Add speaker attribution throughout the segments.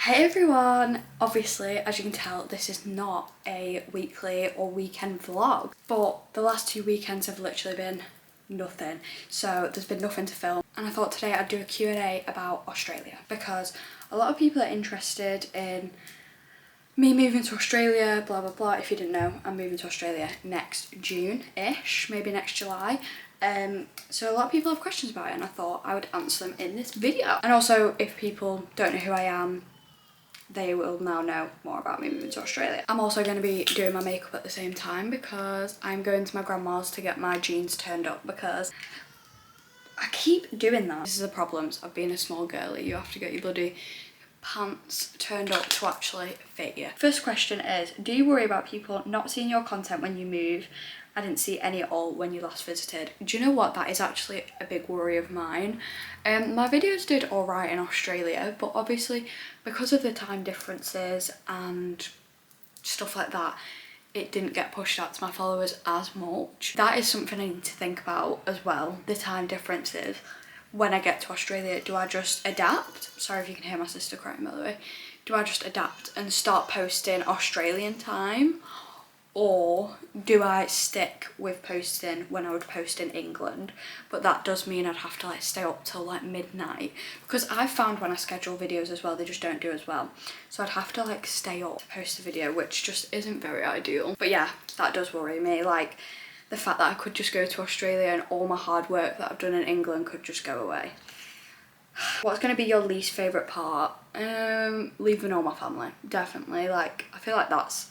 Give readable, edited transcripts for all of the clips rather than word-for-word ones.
Speaker 1: Hey everyone! Obviously, as you can tell, this is not a weekly or weekend vlog, but the last 2 weekends have literally been nothing. So there's been nothing to film, and I thought today I'd do a Q&A about Australia because a lot of people are interested in me moving to Australia, blah blah blah. If you didn't know, I'm moving to Australia next June-ish, maybe next July. So a lot of people have questions about it, and I thought I would answer them in this video. And also, if people don't know who I am, they will now know more about me moving to Australia. I'm also going to be doing my makeup at the same time because I'm going to my grandma's to get my jeans turned up because I keep doing that. This is the problems of being a small girly. You have to get your bloody pants turned up to actually fit you. First question is, do you worry about people not seeing your content when you move? I didn't see any at all when you last visited. Do you know what? That is actually a big worry of mine. My videos did alright in Australia, but obviously because of the time differences and stuff like that, it didn't get pushed out to my followers as much. That is something I need to think about as well, the time differences. When I get to Australia, do I just adapt? Sorry if you can hear my sister crying, by the way. Do I just adapt and start posting Australian time? Or do I stick with posting when I would post in England? But that does mean I'd have to like stay up till like midnight, because I've found when I schedule videos as well, they just don't do as well. So I'd have to like stay up to post a video, which just isn't very ideal. But yeah, that does worry me. Like the fact that I could just go to Australia and all my hard work that I've done in England could just go away. What's going to be your least favourite part? Leaving all my family, definitely. Like I feel like that's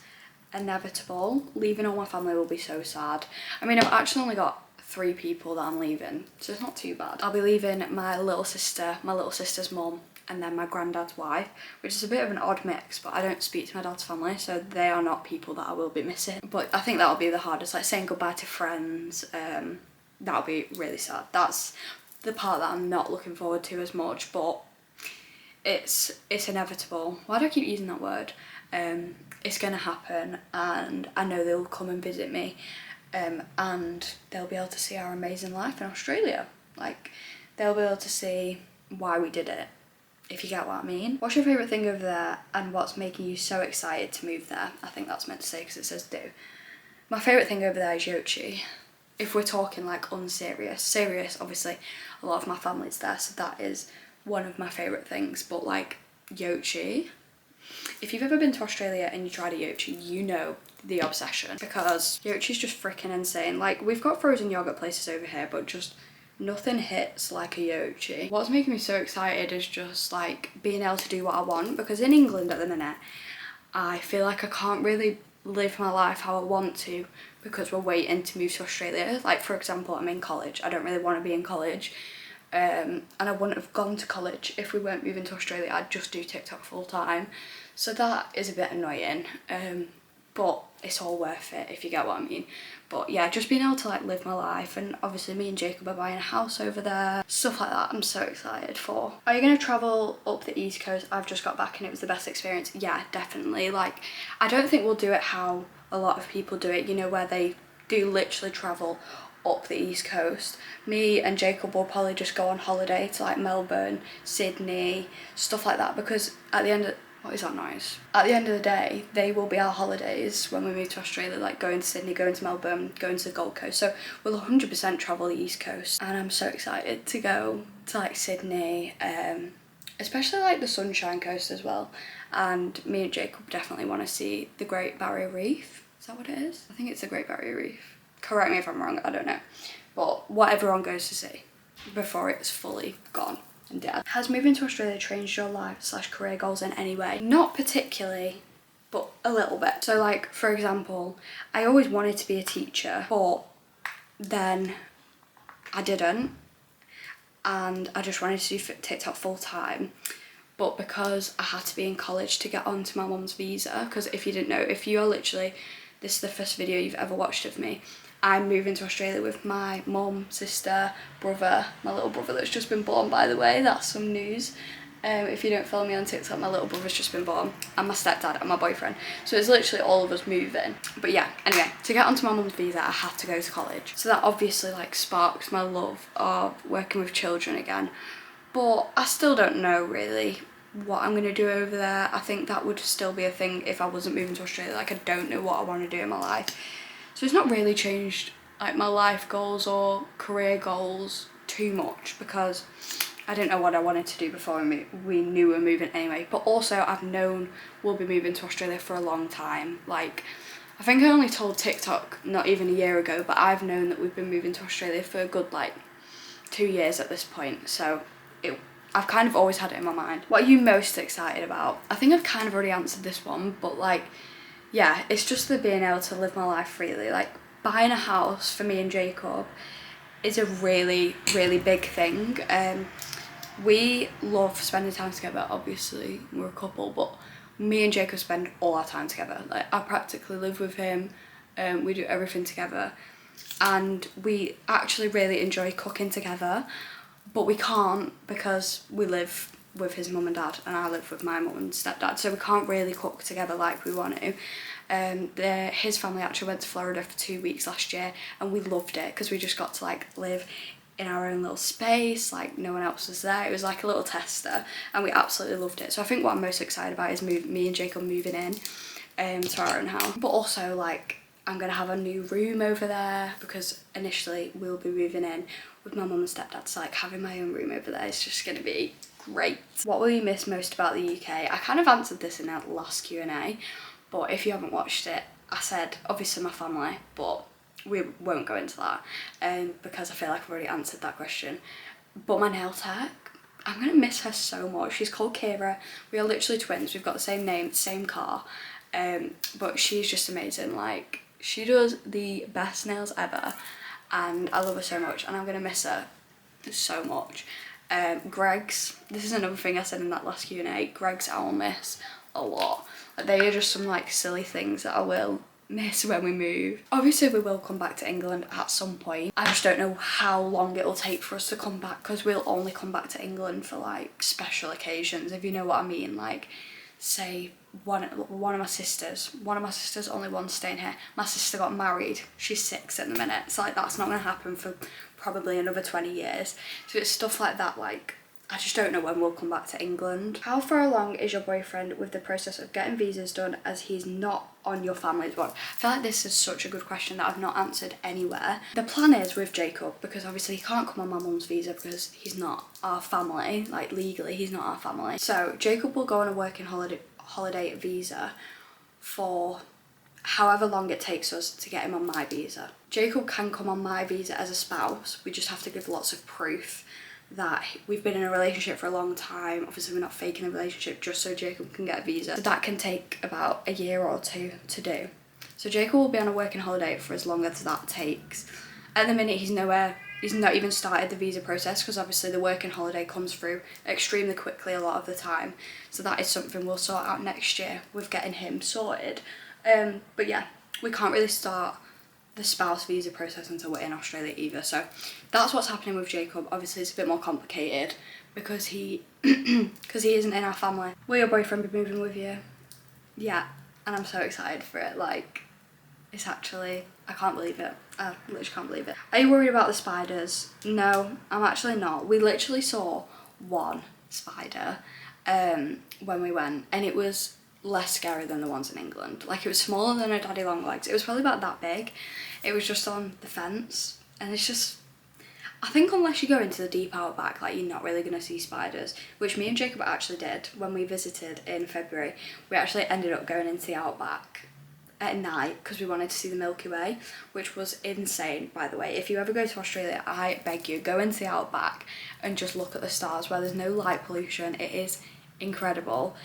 Speaker 1: inevitable. Leaving all my family will be so sad. I mean, I've actually only got 3 people that I'm leaving, so it's not too bad. I'll be leaving my little sister, my little sister's mum, and then my granddad's wife, which is a bit of an odd mix, but I don't speak to my dad's family, so they are not people that I will be missing. But I think that'll be the hardest, like saying goodbye to friends. That'll be really sad. That's the part that I'm not looking forward to as much, but it's inevitable. Why do I keep using that word? It's gonna happen, and I know they'll come and visit me, and they'll be able to see our amazing life in Australia. Like, they'll be able to see why we did it, if you get what I mean. What's your favourite thing over there, and what's making you so excited to move there? I think that's meant to say because it says do. My favourite thing over there is Yochi. If we're talking like unserious, serious, obviously a lot of my family's there, so that is one of my favourite things, but like Yochi. If you've ever been to Australia and you tried a Yochi, you know the obsession, because Yochi's just freaking insane. Like, we've got frozen yogurt places over here, but just nothing hits like a Yochi. What's making me so excited is just like being able to do what I want, because in England at the minute, I feel like I can't really live my life how I want to because we're waiting to move to Australia. Like, for example, I'm in college. I don't really want to be in college. And I wouldn't have gone to college if we weren't moving to Australia. I'd just do TikTok full time. So that is a bit annoying, but it's all worth it, if you get what I mean. But yeah, just being able to like live my life, and obviously me and Jacob are buying a house over there, stuff like that I'm so excited for. Are you going to travel up the East Coast? I've just got back and it was the best experience. Yeah, definitely. Like, I don't think we'll do it how a lot of people do it, you know, where they do literally travel up the East Coast. Me and Jacob will probably just go on holiday to like Melbourne, Sydney, stuff like that, because at the end of what is that noise? At the end of the day, they will be our holidays when we move to Australia, like going to Sydney, going to Melbourne, going to the Gold Coast. So we'll 100% travel the East Coast, and I'm so excited to go to like Sydney, especially like the Sunshine Coast as well. And me and Jacob definitely want to see the Great Barrier Reef. Is that what it is? I think it's the Great Barrier Reef. Correct me if I'm wrong, I don't know. But what everyone goes to see before it's fully gone and dead. Has moving to Australia changed your life / career goals in any way? Not particularly, but a little bit. So like, for example, I always wanted to be a teacher, but then I didn't. And I just wanted to do TikTok full time. But because I had to be in college to get onto my mum's visa, because if you didn't know, if you are literally, this is the first video you've ever watched of me, I'm moving to Australia with my mum, sister, brother, my little brother that's just been born, by the way. That's some news. If you don't follow me on TikTok, my little brother's just been born, and my stepdad and my boyfriend. So it's literally all of us moving. But yeah, anyway, to get onto my mum's visa, I had to go to college. So that obviously like sparked my love of working with children again. But I still don't know really what I'm gonna do over there. I think that would still be a thing if I wasn't moving to Australia. Like, I don't know what I want to do in my life. So it's not really changed like my life goals or career goals too much, because I didn't know what I wanted to do before we knew we were moving anyway. But also I've known we'll be moving to Australia for a long time. Like, I think I only told TikTok not even a year ago, but I've known that we've been moving to Australia for a good like 2 years at this point. So I've kind of always had it in my mind. What are you most excited about? I think I've kind of already answered this one, but like, yeah, it's just the being able to live my life freely. Like, buying a house for me and Jacob is a really, really big thing. We love spending time together. Obviously, we're a couple, but me and Jacob spend all our time together. Like, I practically live with him. We do everything together, and we actually really enjoy cooking together. But we can't, because we live with his mum and dad and I live with my mum and stepdad, so we can't really cook together like we want to. His family actually went to Florida for 2 weeks last year, and we loved it because we just got to like live in our own little space, like no one else was there. It was like a little tester, and we absolutely loved it. So I think what I'm most excited about is me and Jacob moving in to our own house. But also, like, I'm gonna have a new room over there, because initially we'll be moving in with my mum and stepdad, so like having my own room over there is just gonna be great. What will you miss most about the UK? I kind of answered this in that last Q&A, but if you haven't watched it, I said obviously my family, but we won't go into that because I feel like I've already answered that question. But my nail tech, I'm gonna miss her so much. She's called Kira. We are literally twins. We've got the same name, same car, but she's just amazing. Like, she does the best nails ever, and I love her so much, and I'm gonna miss her so much. Greg's, this is another thing I said in that last Q&A, Greg's I will miss a lot. Like, they are just some like silly things that I will miss when we move. Obviously we will come back to England at some point. I just don't know how long it'll take for us to come back, because we'll only come back to England for like special occasions, if you know what I mean. Like, say one of my sisters, only one staying here. My sister got married, she's 6 at the minute, so like that's not gonna happen for probably another 20 years. So it's stuff like that. Like, I just don't know when we'll come back to England. How far along is your boyfriend with the process of getting visas done, as he's not on your family's one? I feel like this is such a good question that I've not answered anywhere. The plan is with Jacob, because obviously he can't come on my mum's visa because he's not our family, like legally he's not our family. So Jacob will go on a working holiday visa for however long it takes us to get him on my visa. Jacob can come on my visa as a spouse. We just have to give lots of proof that we've been in a relationship for a long time. Obviously we're not faking a relationship just so Jacob can get a visa. So that can take about a year or two to do. So Jacob will be on a working holiday for as long as that takes. At the minute he's not even started the visa process, because obviously the working holiday comes through extremely quickly a lot of the time. So that is something we'll sort out next year with getting him sorted. But yeah, we can't really start the spouse visa process until we're in Australia either. So that's what's happening with Jacob. Obviously it's a bit more complicated because he isn't in our family. Will your boyfriend be moving with you? Yeah, and I'm so excited for it. Like, it's actually, I can't believe it. I literally can't believe it. Are you worried about the spiders? No, I'm actually not. We literally saw one spider when we went, and it was less scary than the ones in England. Like, it was smaller than a daddy long legs. It was probably about that big. It was just on the fence, and it's just, I think unless you go into the deep outback, like, you're not really gonna see spiders, which me and Jacob actually did when we visited in February. We actually ended up going into the outback at night because we wanted to see the Milky Way, which was insane, by the way. If you ever go to Australia, I beg you, go into the outback and just look at the stars where there's no light pollution. It is incredible.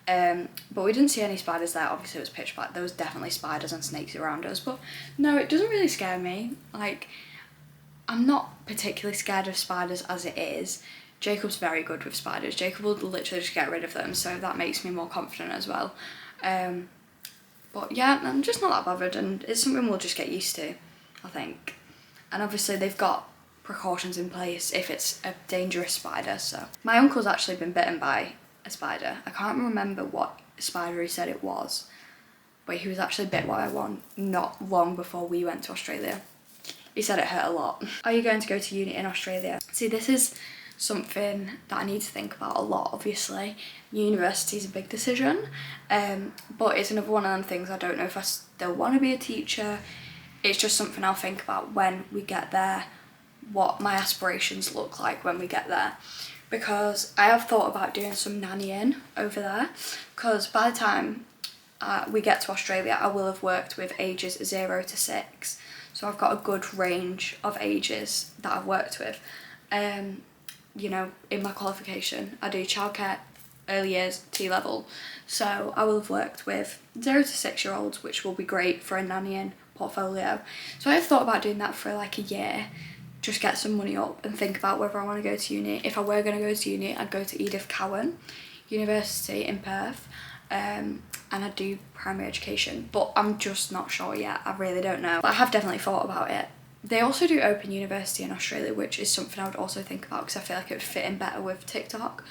Speaker 1: But we didn't see any spiders there. Obviously it was pitch black. There was definitely spiders and snakes around us, but no, it doesn't really scare me. Like, I'm not particularly scared of spiders as it is. Jacob's very good with spiders. Jacob will literally just get rid of them, so that makes me more confident as well. But yeah, I'm just not that bothered, and it's something we'll just get used to, I think. And obviously they've got precautions in place if it's a dangerous spider. So my uncle's actually been bitten by a spider. I can't remember what spider he said it was, but he was actually bit by one not long before we went to Australia. He said it hurt a lot. Are you going to go to uni in Australia? See, this is something that I need to think about a lot, obviously. University is a big decision, but it's another one of them things I don't know if I still want to be a teacher. It's just something I'll think about when we get there, what my aspirations look like when we get there. Because I have thought about doing some nannying over there, because by the time we get to Australia, I will have worked with ages 0 to 6. So I've got a good range of ages that I've worked with. You know, in my qualification, I do childcare, early years, T-level. So I will have worked with 0 to 6-year-olds, which will be great for a nannying portfolio. So I've thought about doing that for like a year, just get some money up and think about whether I want to go to uni. If I were going to go to uni, I'd go to Edith Cowan University in Perth, and I'd do primary education, but I'm just not sure yet. I really don't know, but I have definitely thought about it. They also do Open University in Australia, which is something I would also think about, because I feel like it would fit in better with TikTok.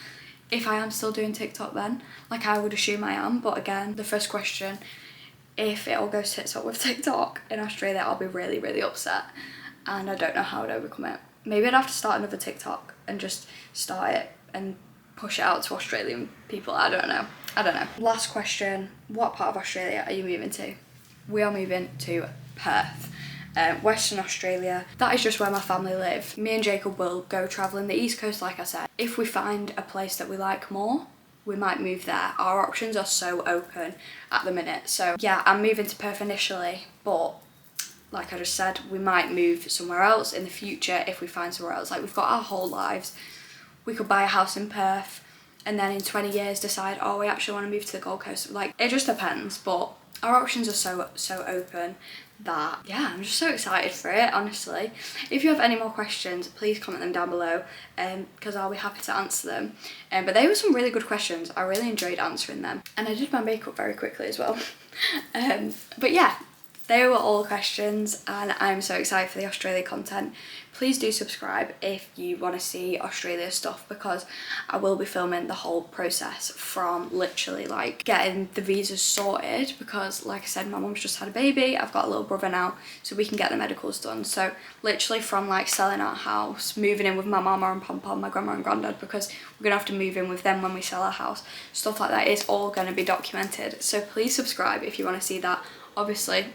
Speaker 1: If I am still doing TikTok then, like I would assume I am, but again, the first question, if it all goes tits up with TikTok in Australia, I'll be really, really upset, and I don't know how I'd overcome it. Maybe I'd have to start another TikTok and just start it and push it out to Australian people. I don't know. Last question, what part of Australia are you moving to? We are moving to Perth. Western Australia. That is just where my family live. Me and Jacob will go travelling the East Coast, like I said. If we find a place that we like more, we might move there. Our options are so open at the minute. So yeah, I'm moving to Perth initially, but like I just said, we might move somewhere else in the future if we find somewhere else. Like, we've got our whole lives. We could buy a house in Perth and then in 20 years decide, oh, we actually want to move to the Gold Coast. Like, it just depends, but our options are so open that, yeah, I'm just so excited for it, honestly. If you have any more questions, please comment them down below, because I'll be happy to answer them. But they were some really good questions. I really enjoyed answering them, and I did my makeup very quickly as well. But yeah, they were all the questions, and I'm so excited for the Australia content. Please do subscribe if you want to see Australia stuff, because I will be filming the whole process from literally like getting the visas sorted, because like I said, my mum's just had a baby, I've got a little brother now, so we can get the medicals done. So literally from like selling our house, moving in with my mama and pom-pom, my grandma and granddad, because we're gonna have to move in with them when we sell our house, stuff like that is all gonna be documented. So please subscribe if you want to see that. Obviously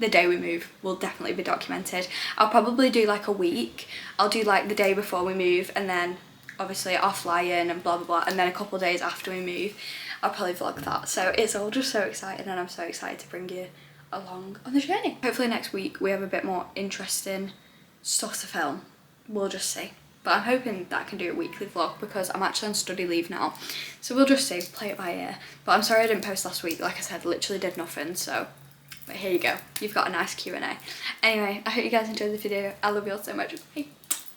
Speaker 1: the day we move will definitely be documented. I'll probably do like a week. I'll do like the day before we move, and then obviously I'll fly in and blah blah blah, and then a couple of days after we move I'll probably vlog that. So it's all just so exciting, and I'm so excited to bring you along on the journey. Hopefully next week we have a bit more interesting stuff to film. We'll just see. But I'm hoping that I can do a weekly vlog, because I'm actually on study leave now. So we'll just see, play it by ear. But I'm sorry I didn't post last week. Like I said, literally did nothing, so. But here you go, you've got a nice Q&A. Anyway, I hope you guys enjoyed the video. I love you all so much. Bye.